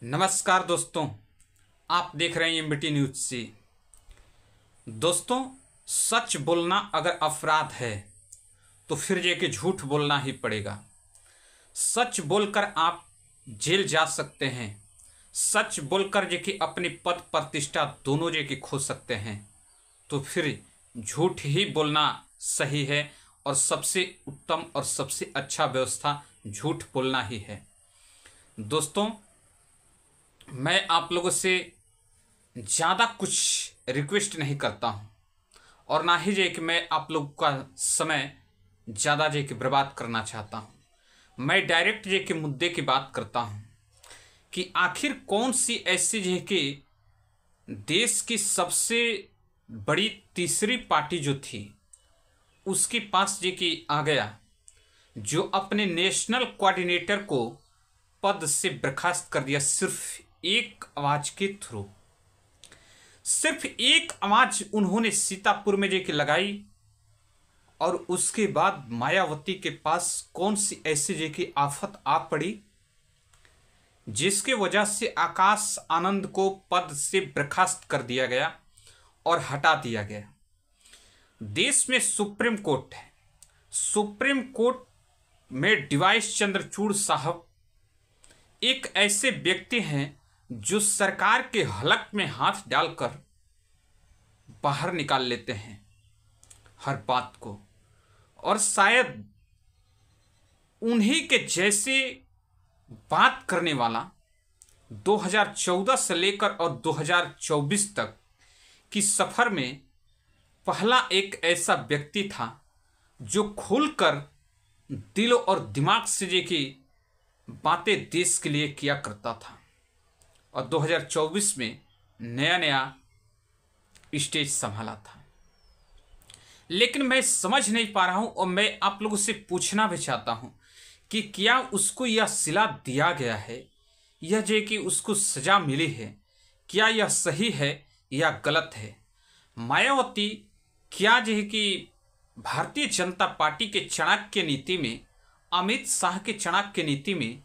नमस्कार दोस्तों, आप देख रहे हैं एमबीटी न्यूज से। दोस्तों, सच बोलना अगर अपराध है तो फिर ये कि झूठ बोलना ही पड़ेगा। सच बोलकर आप जेल जा सकते हैं, सच बोलकर ये कि अपनी पद प्रतिष्ठा दोनों ये कि खो सकते हैं, तो फिर झूठ ही बोलना सही है और सबसे उत्तम और सबसे अच्छा व्यवस्था झूठ बोलना ही है। दोस्तों, मैं आप लोगों से ज़्यादा कुछ रिक्वेस्ट नहीं करता हूँ और ना ही ये कि मैं आप लोगों का समय ज़्यादा ये कि बर्बाद करना चाहता हूँ। मैं डायरेक्ट ये कि मुद्दे की बात करता हूँ कि आखिर कौन सी ऐसी ये कि देश की सबसे बड़ी तीसरी पार्टी जो थी उसके पास ये कि आ गया, जो अपने नेशनल कोऑर्डिनेटर को पद से बर्खास्त कर दिया सिर्फ एक आवाज के थ्रू। सिर्फ एक आवाज उन्होंने सीतापुर में जेके लगाई और उसके बाद मायावती के पास कौन सी ऐसी जेकी आफत आ पड़ी जिसके वजह से आकाश आनंद को पद से बर्खास्त कर दिया गया और हटा दिया गया। देश में सुप्रीम कोर्ट है, सुप्रीम कोर्ट में डीवाइस चंद्रचूड़ साहब एक ऐसे व्यक्ति हैं जो सरकार के हलक में हाथ डालकर बाहर निकाल लेते हैं हर बात को, और शायद उन्हीं के जैसे बात करने वाला 2014 से लेकर और 2024 तक की सफर में पहला एक ऐसा व्यक्ति था जो खुलकर दिल और दिमाग से जे की बातें देश के लिए किया करता था और 2024 में नया नया स्टेज संभाला था। लेकिन मैं समझ नहीं पा रहा हूं और मैं आप लोगों से पूछना भी चाहता हूं कि क्या उसको यह सिला दिया गया है, यह जो कि उसको सजा मिली है, क्या यह सही है या गलत है? मायावती क्या जो है कि भारतीय जनता पार्टी के चाणक्य नीति में, अमित शाह के चाणक्य नीति में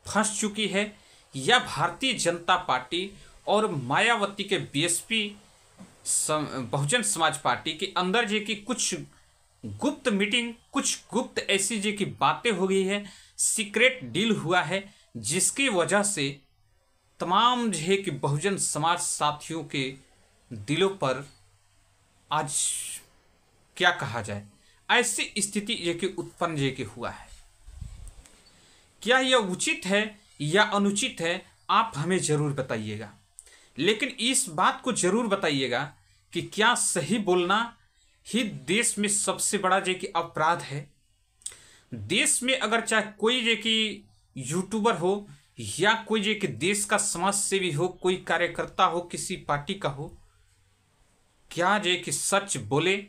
फंस चुकी है, या भारतीय जनता पार्टी और मायावती के बीएसपी बहुजन समाज पार्टी के अंदर जे की कुछ गुप्त मीटिंग, कुछ गुप्त ऐसी जे की बातें हो गई है, सीक्रेट डील हुआ है, जिसकी वजह से तमाम जे कि बहुजन समाज साथियों के दिलों पर आज क्या कहा जाए ऐसी स्थिति ये कि उत्पन्न ये कि हुआ है। क्या यह उचित है या अनुचित है, आप हमें जरूर बताइएगा। लेकिन इस बात को जरूर बताइएगा कि क्या सही बोलना ही देश में सबसे बड़ा जे कि अपराध है? देश में अगर चाहे कोई जे कि यूट्यूबर हो या कोई जे कि देश का समाज सेवी हो, कोई कार्यकर्ता हो, किसी पार्टी का हो, क्या जे कि सच बोले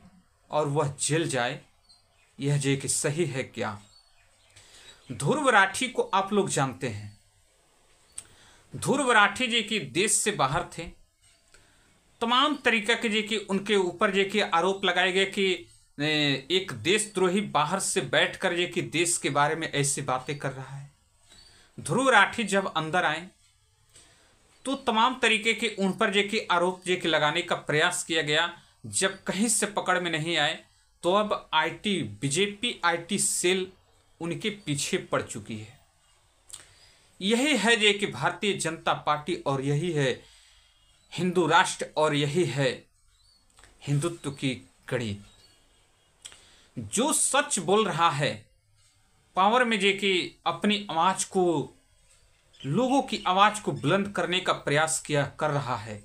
और वह जेल जाए, यह जे कि सही है क्या? ध्रुव राठी को आप लोग जानते हैं। ध्रुव राठी जी की देश से बाहर थे, तमाम तरीका के जी की उनके ऊपर जे कि आरोप लगाए गए कि एक देशद्रोही बाहर से बैठकर जे कि देश के बारे में ऐसी बातें कर रहा है। ध्रुव राठी जब अंदर आए तो तमाम तरीके के उन पर जे कि आरोप जे कि लगाने का प्रयास किया गया। जब कहीं से पकड़ में नहीं आए तो अब बीजेपी आईटी सेल उनके पीछे पड़ चुकी है। यही है जे कि भारतीय जनता पार्टी और यही है हिंदू राष्ट्र और यही है हिंदुत्व की कड़ी। जो सच बोल रहा है, पावर में जे कि अपनी आवाज को, लोगों की आवाज को बुलंद करने का प्रयास कर रहा है,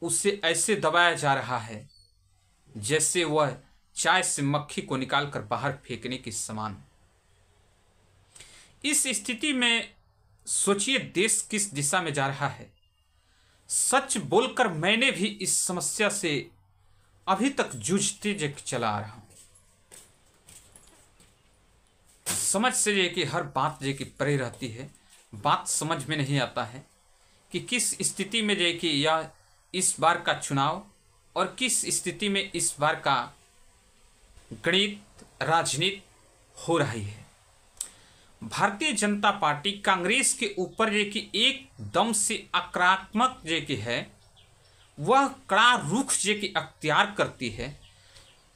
उसे ऐसे दबाया जा रहा है जैसे वह चाय से मक्खी को निकालकर बाहर फेंकने के समान। इस स्थिति में सोचिए देश किस दिशा में जा रहा है। सच बोलकर मैंने भी इस समस्या से अभी तक जूझते चला आ रहा हूं। समझ से ये कि हर बात जे कि परे रहती है, बात समझ में नहीं आता है कि किस स्थिति में जे कि यह इस बार का चुनाव और किस स्थिति में इस बार का गणित राजनीति हो रही है। भारतीय जनता पार्टी कांग्रेस के ऊपर जो कि एकदम से आक्रामक जो कि है वह कड़ा रुख जो कि अख्तियार करती है।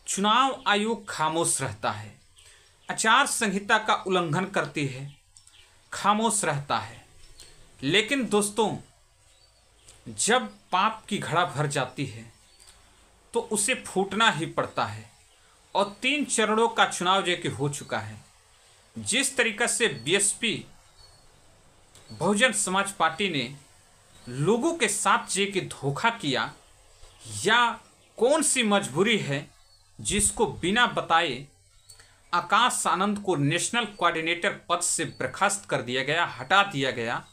चुनाव आयोग खामोश रहता है, आचार संहिता का उल्लंघन करती है, खामोश रहता है। लेकिन दोस्तों, जब पाप की घड़ा भर जाती है तो उसे फूटना ही पड़ता है। और 3 चरणों का चुनाव जो कि हो चुका है। जिस तरीक़े से बीएसपी बहुजन समाज पार्टी ने लोगों के साथ जो कि धोखा किया, या कौन सी मजबूरी है जिसको बिना बताए आकाश आनंद को नेशनल कोऑर्डिनेटर पद से बर्खास्त कर दिया गया, हटा दिया गया।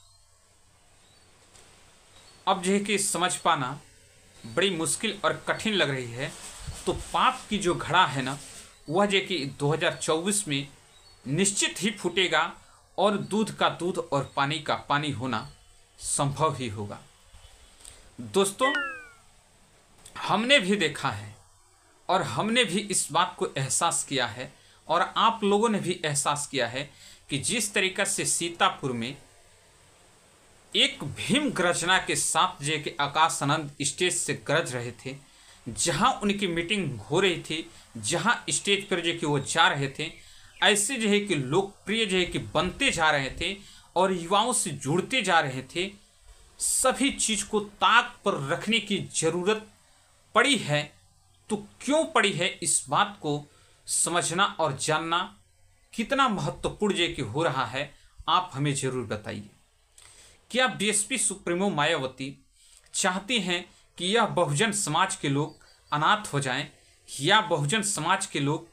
अब जो है कि समझ पाना बड़ी मुश्किल और कठिन लग रही है। तो पाप की जो घड़ा है ना, वह जो कि 2024 में निश्चित ही फूटेगा और दूध का दूध और पानी का पानी होना संभव ही होगा। दोस्तों, हमने भी देखा है और हमने भी इस बात को एहसास किया है और आप लोगों ने भी एहसास किया है कि जिस तरीक़े से सीतापुर में एक भीम गर्जना के साथ जो कि आकाश आनंद स्टेज से गरज रहे थे, जहां उनकी मीटिंग हो रही थी, जहां स्टेज पर जो कि वो जा रहे थे, ऐसे जो है कि लोकप्रिय जो है कि बनते जा रहे थे और युवाओं से जुड़ते जा रहे थे। सभी चीज़ को ताक पर रखने की ज़रूरत पड़ी है। तो क्यों पड़ी है, इस बात को समझना और जानना कितना महत्वपूर्ण जो कि हो रहा है, आप हमें ज़रूर बताइए। क्या बीएसपी सुप्रीमो मायावती चाहती हैं कि यह बहुजन समाज के लोग अनाथ हो जाएं, या बहुजन समाज के लोग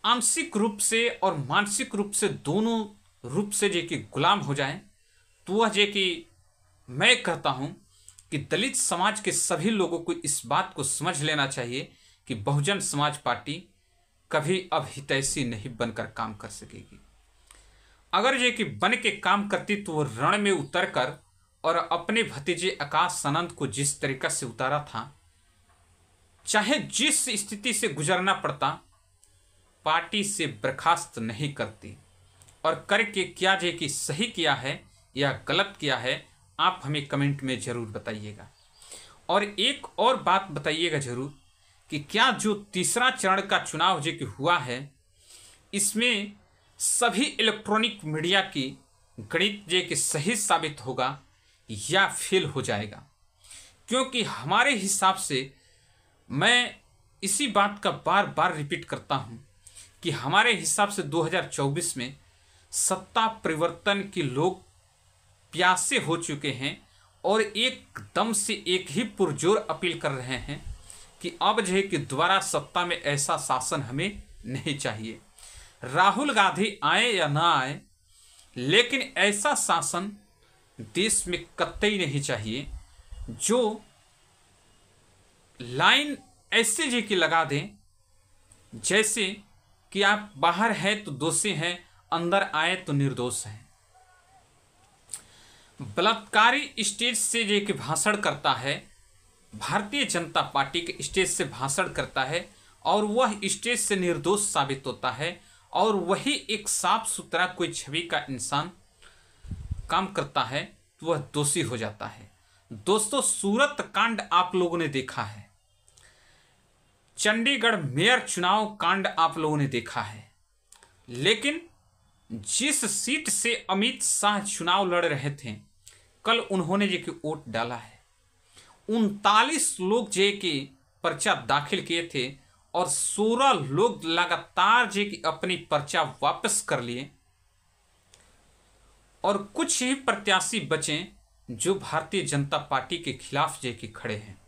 आंशिक रूप से और मानसिक रूप से दोनों रूप से जो कि गुलाम हो जाएं? तो वह जो कि मैं कहता हूं कि दलित समाज के सभी लोगों को इस बात को समझ लेना चाहिए कि बहुजन समाज पार्टी कभी अब हितैषी नहीं बनकर काम कर सकेगी। अगर ये कि बन के काम करती तो वो रण में उतरकर और अपने भतीजे आकाश आनंद को जिस तरीक़ा से उतारा था, चाहे जिस स्थिति से गुजरना पड़ता, पार्टी से बर्खास्त नहीं करती। और करके क्या जे कि सही किया है या गलत किया है, आप हमें कमेंट में ज़रूर बताइएगा। और एक और बात बताइएगा ज़रूर कि क्या जो तीसरा चरण का चुनाव जो कि हुआ है, इसमें सभी इलेक्ट्रॉनिक मीडिया की गणित जो कि सही साबित होगा या फेल हो जाएगा। क्योंकि हमारे हिसाब से, मैं इसी बात का बार बार रिपीट करता हूं कि हमारे हिसाब से 2024 में सत्ता परिवर्तन के लोग प्यासे हो चुके हैं और एकदम से एक ही पुरजोर अपील कर रहे हैं कि अब जो है कि दोबारा सत्ता में ऐसा शासन हमें नहीं चाहिए। राहुल गांधी आए या ना आए, लेकिन ऐसा शासन देश में कतई नहीं चाहिए जो लाइन ऐसे जी की लगा दें जैसे कि आप बाहर हैं तो दोषी हैं, अंदर आए तो निर्दोष हैं। बलात्कारी स्टेज से जो कि भाषण करता है, भारतीय जनता पार्टी के स्टेज से भाषण करता है और वह स्टेज से निर्दोष साबित होता है, और वही एक साफ सुथरा कोई छवि का इंसान काम करता है तो वह दोषी हो जाता है। दोस्तों, सूरत कांड आप लोगों ने देखा है, चंडीगढ़ मेयर चुनाव कांड आप लोगों ने देखा है, लेकिन जिस सीट से अमित शाह चुनाव लड़ रहे थे, कल उन्होंने जो कि वोट डाला है, 39 लोग जो कि पर्चा दाखिल किए थे और 16 लोग लगातार जो कि अपनी पर्चा वापस कर लिए, और कुछ ही प्रत्याशी बचे जो भारतीय जनता पार्टी के खिलाफ जो कि खड़े हैं।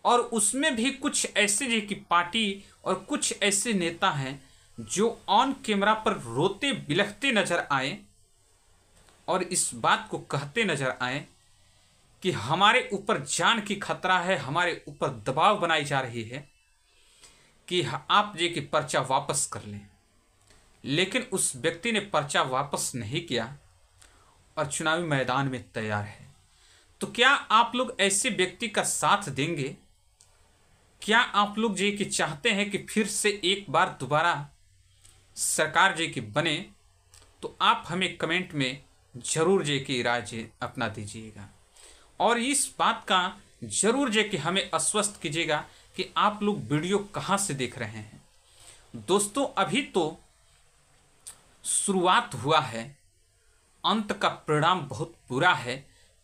और उसमें भी कुछ ऐसे जो कि पार्टी और कुछ ऐसे नेता हैं जो ऑन कैमरा पर रोते बिलखते नजर आए और इस बात को कहते नजर आए कि हमारे ऊपर जान की खतरा है, हमारे ऊपर दबाव बनाई जा रही है कि आप जो कि पर्चा वापस कर लें। लेकिन उस व्यक्ति ने पर्चा वापस नहीं किया और चुनावी मैदान में तैयार है। तो क्या आप लोग ऐसे व्यक्ति का साथ देंगे? क्या आप लोग जो कि चाहते हैं कि फिर से एक बार दोबारा सरकार जो कि बने तो आप हमें कमेंट में जरूर जे की राय अपना दीजिएगा और इस बात का जरूर जे कि हमें आश्वस्त कीजिएगा कि आप लोग वीडियो कहाँ से देख रहे हैं। दोस्तों अभी तो शुरुआत हुआ है, अंत का परिणाम बहुत बुरा है।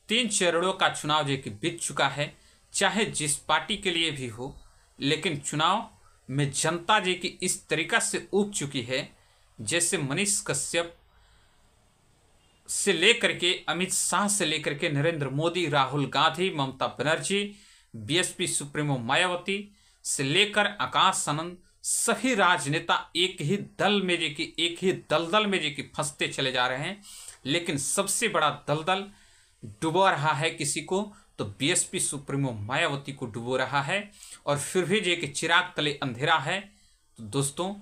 3 चरणों का चुनाव जो कि बीत चुका है, चाहे जिस पार्टी के लिए भी हो, लेकिन चुनाव में जनता जी की इस तरीका से उब चुकी है, जैसे मनीष कश्यप से लेकर के अमित शाह से लेकर के नरेंद्र मोदी, राहुल गांधी, ममता बनर्जी, बीएसपी सुप्रीमो मायावती से लेकर आकाश आनंद, सभी राजनेता एक ही दल में जे कि एक ही दलदल में जे कि फंसते चले जा रहे हैं। लेकिन सबसे बड़ा दलदल डुबो रहा है किसी को, तो बीएसपी सुप्रीमो मायावती को डुबो रहा है और फिर भी जे कि चिराग तले अंधेरा है। तो दोस्तों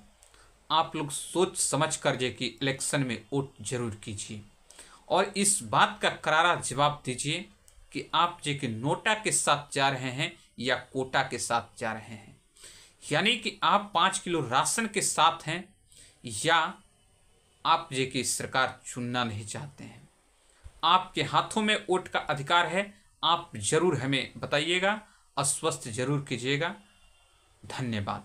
आप लोग सोच समझ कर जे कि इलेक्शन में वोट जरूर कीजिए और इस बात का करारा जवाब दीजिए कि आप जे कि नोटा के साथ जा रहे हैं या कोटा के साथ जा रहे हैं। यानी कि आप 5 किलो राशन के साथ हैं या आप जे कि सरकार चुनना नहीं चाहते हैं। आपके हाथों में वोट का अधिकार है, आप जरूर हमें बताइएगा, आश्वस्त जरूर कीजिएगा। धन्यवाद।